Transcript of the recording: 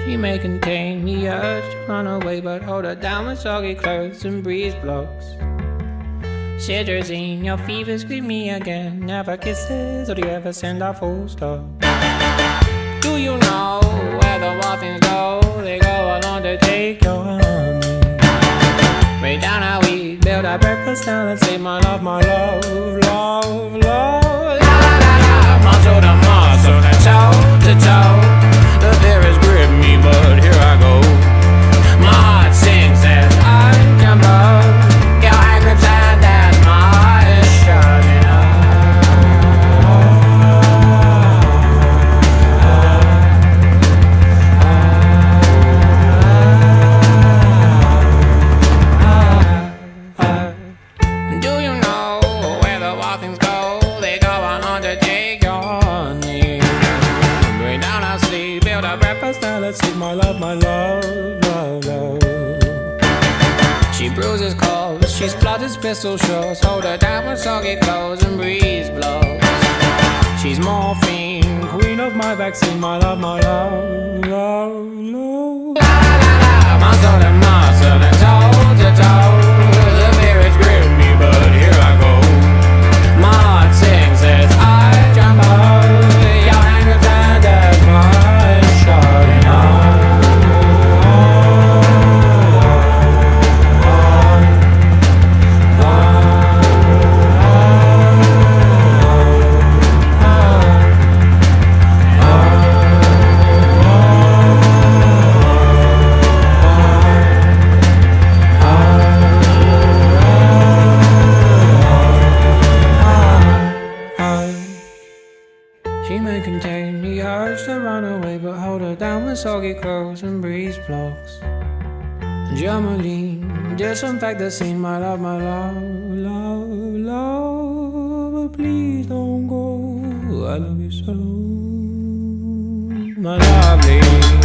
She may contain the urge to run away, but hold her down with soggy clothes and breeze blows. Citrazine, your fever scream me again. Never kisses, or do you ever send a full stop? Do you know where the wild things go? They go along to take your honey. Way down how we build our breakfast down and say my love, love, love. La la la, muscle to muscle and toe to toe. The fear has gripped me, but here I go. My heart sings as I jump up. Your hand grips hand as my heart is shutting up. Do you know where the wild things go? They go on undertake your honey. Bring down our sleep, build our breakfast, now let's eat my love, love, love. She bruises calls, she splutters pistol shots. Hold her down with soggy clothes and breeze blows. She's morphine, queen of my vaccine, my love, love, love. La la la, muscle to muscle and toe to toe. The fear has gripped me, but here I go. My heart sings as I jump up. Your hand grips hand as my heart is shutting up. She may contain the urge to run away, but hold her down with soggy clothes and breeze blocks. Germaline, disinfect the scene, my love, love, love. But please don't go, I love you so, my lovely.